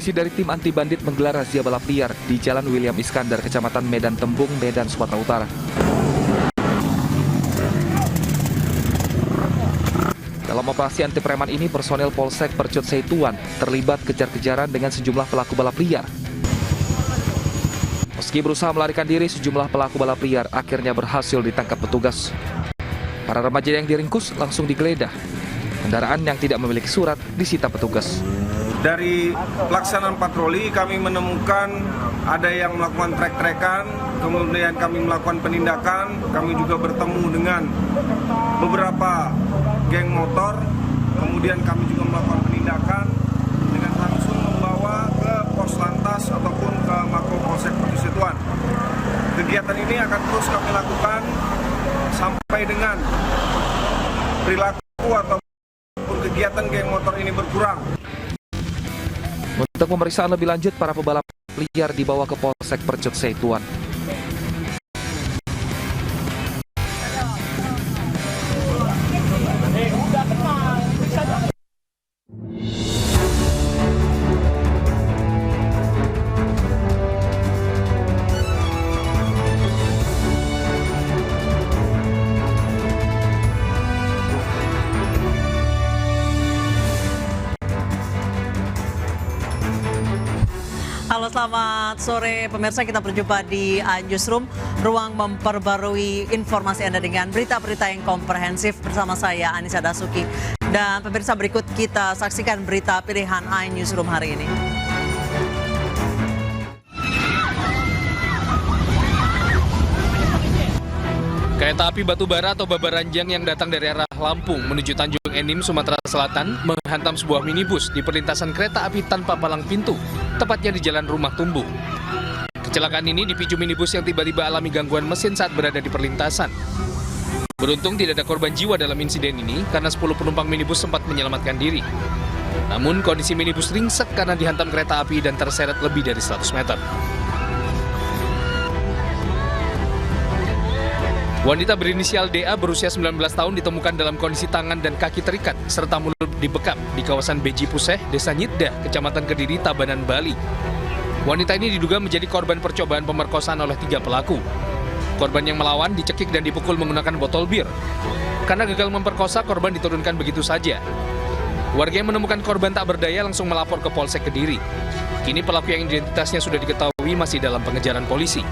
Polisi dari tim anti bandit menggelar razia balap liar di Jalan William Iskandar, Kecamatan Medan Tembung, Medan, Sumatera Utara. Dalam operasi anti preman ini, personel Polsek Percut Seituan terlibat kejar-kejaran dengan sejumlah pelaku balap liar. Meski berusaha melarikan diri, sejumlah pelaku balap liar akhirnya berhasil ditangkap petugas. Para remaja yang diringkus langsung digeledah. Kendaraan yang tidak memiliki surat disita petugas. Dari pelaksanaan patroli kami menemukan ada yang melakukan trek-trekan, kemudian kami melakukan penindakan, kami juga bertemu dengan beberapa geng motor, kemudian kami juga melakukan penindakan dengan langsung membawa ke pos lantas ataupun ke Mako Polsek Percut Seituan. Kegiatan ini akan terus kami lakukan sampai dengan perilaku ataupun kegiatan geng motor ini berkurang. Untuk pemeriksaan lebih lanjut, para pebalap liar dibawa ke Polsek Percut Seituan. Halo, selamat sore pemirsa, kita berjumpa di Newsroom, ruang memperbarui informasi Anda dengan berita-berita yang komprehensif bersama saya Anissa Dasuki. Dan pemirsa, berikut kita saksikan berita pilihan Newsroom hari ini. Kereta api batubara atau Babaranjang yang datang dari arah Lampung menuju Tanjung Enim, Sumatera Selatan menghantam sebuah minibus di perlintasan kereta api tanpa palang pintu, tepatnya di Jalan Rumah Tumbuh. Kecelakaan ini dipicu minibus yang tiba-tiba alami gangguan mesin saat berada di perlintasan. Beruntung tidak ada korban jiwa dalam insiden ini karena 10 penumpang minibus sempat menyelamatkan diri. Namun kondisi minibus ringsek karena dihantam kereta api dan terseret lebih dari 100 meter. Wanita berinisial DA berusia 19 tahun ditemukan dalam kondisi tangan dan kaki terikat serta mulut dibekap di kawasan Beji Puseh, Desa Nyitdah, Kecamatan Kediri, Tabanan, Bali. Wanita ini diduga menjadi korban percobaan pemerkosaan oleh 3 pelaku. Korban yang melawan dicekik dan dipukul menggunakan botol bir. Karena gagal memperkosa, korban diturunkan begitu saja. Warga yang menemukan korban tak berdaya langsung melapor ke Polsek Kediri. Kini pelaku yang identitasnya sudah diketahui masih dalam pengejaran polisi.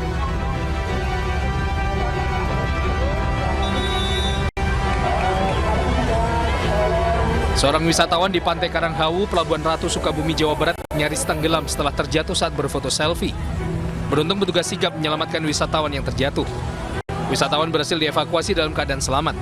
Seorang wisatawan di Pantai Karanghawu, Pelabuhan Ratu, Sukabumi, Jawa Barat nyaris tenggelam setelah terjatuh saat berfoto selfie. Beruntung petugas sigap menyelamatkan wisatawan yang terjatuh. Wisatawan berhasil dievakuasi dalam keadaan selamat.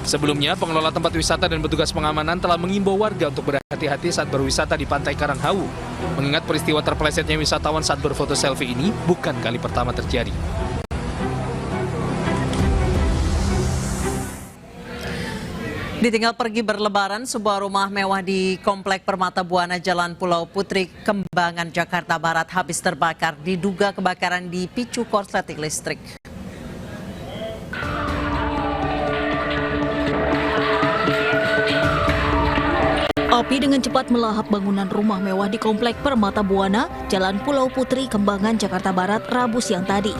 Sebelumnya, pengelola tempat wisata dan petugas pengamanan telah mengimbau warga untuk berhati-hati saat berwisata di Pantai Karanghawu, mengingat peristiwa terpelesetnya wisatawan saat berfoto selfie ini bukan kali pertama terjadi. Ditinggal pergi berlebaran, sebuah rumah mewah di Komplek Permata Buana Jalan Pulau Putri, Kembangan, Jakarta Barat habis terbakar. Diduga kebakaran dipicu korsleting listrik. Api dengan cepat melahap bangunan rumah mewah di Komplek Permata Buana, Jalan Pulau Putri, Kembangan, Jakarta Barat, Rabu siang tadi.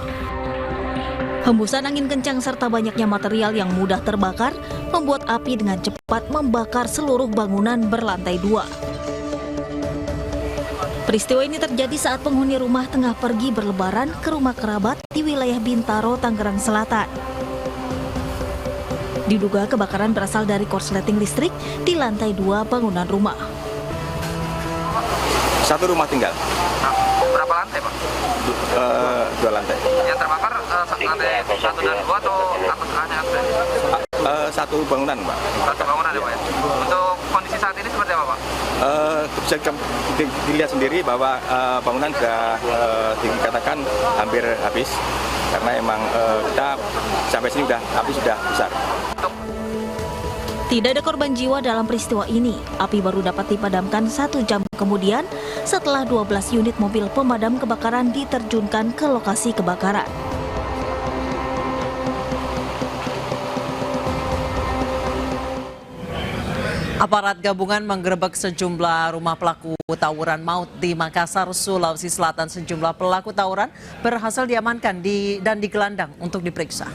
Hembusan angin kencang serta banyaknya material yang mudah terbakar membuat api dengan cepat membakar seluruh bangunan berlantai 2. Peristiwa ini terjadi saat penghuni rumah tengah pergi berlebaran ke rumah kerabat di wilayah Bintaro, Tangerang Selatan. Diduga kebakaran berasal dari korsleting listrik di lantai 2 bangunan rumah. Satu rumah tinggal. Berapa lantai, Pak? 2 lantai. Yang terbakar lantai 1 dan 2 atau hanya Satu bangunan, Pak. satu bangunan ya, Pak? Ya? Untuk kondisi saat ini seperti apa, Pak? Bisa dilihat sendiri bahwa bangunan sudah dikatakan hampir habis karena emang kita sampai sini api sudah besar. Tidak ada korban jiwa dalam peristiwa ini. Api baru dapat dipadamkan 1 jam kemudian setelah 12 unit mobil pemadam kebakaran diterjunkan ke lokasi kebakaran. Aparat gabungan menggerebek sejumlah rumah pelaku tawuran maut di Makassar, Sulawesi Selatan. Sejumlah pelaku tawuran berhasil diamankan dan digelandang untuk diperiksa.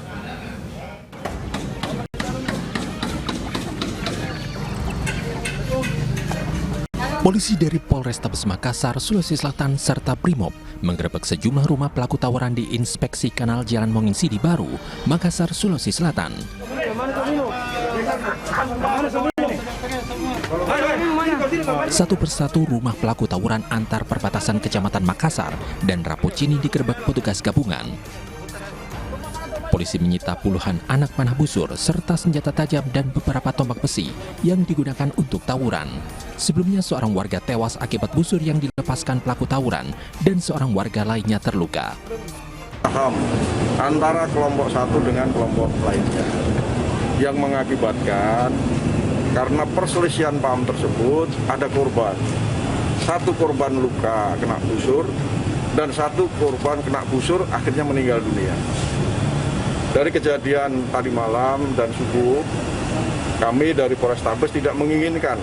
Polisi dari Polrestabes Makassar, Sulawesi Selatan, serta Brimob menggerebek sejumlah rumah pelaku tawuran di Inspeksi Kanal Jalan Monginsidi Baru, Makassar, Sulawesi Selatan. Satu persatu rumah pelaku tawuran antar perbatasan Kecamatan Makassar dan Rapocini digerebek petugas gabungan. Polisi menyita puluhan anak panah busur serta senjata tajam dan beberapa tombak besi yang digunakan untuk tawuran. Sebelumnya seorang warga tewas akibat busur yang dilepaskan pelaku tawuran dan seorang warga lainnya terluka. Paham antara kelompok satu dengan kelompok lainnya yang mengakibatkan karena perselisihan paham tersebut ada korban. Satu korban luka kena busur dan satu korban kena busur akhirnya meninggal dunia. Dari kejadian tadi malam dan subuh, kami dari Polrestabes tidak menginginkan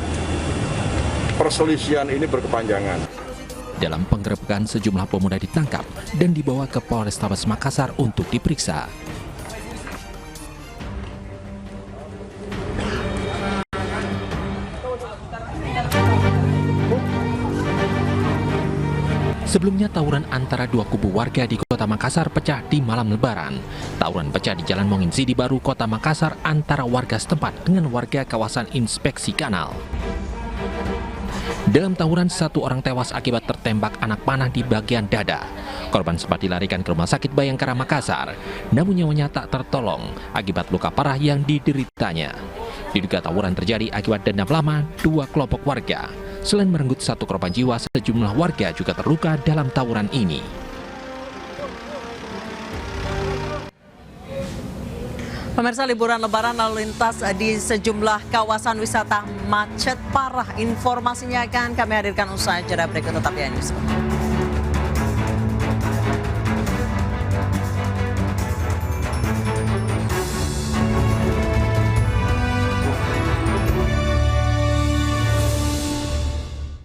perselisihan ini berkepanjangan. Dalam penggerebekan sejumlah pemuda ditangkap dan dibawa ke Polrestabes Makassar untuk diperiksa. Sebelumnya tawuran antara dua kubu warga di Kota Makassar pecah di malam Lebaran. Tawuran pecah di Jalan Monginsidi Baru, Kota Makassar antara warga setempat dengan warga kawasan Inspeksi Kanal. Dalam tawuran, satu orang tewas akibat tertembak anak panah di bagian dada. Korban sempat dilarikan ke Rumah Sakit Bayangkara Makassar, namun nyawanya tak tertolong akibat luka parah yang dideritanya. Diduga tawuran terjadi akibat dendam lama dua kelompok warga. Selain merenggut satu korban jiwa, sejumlah warga juga terluka dalam tawuran ini. Pemirsa, liburan Lebaran lalu lintas di sejumlah kawasan wisata macet parah. Informasinya akan kami hadirkan usai jeda berikut, tetap di Newsroom.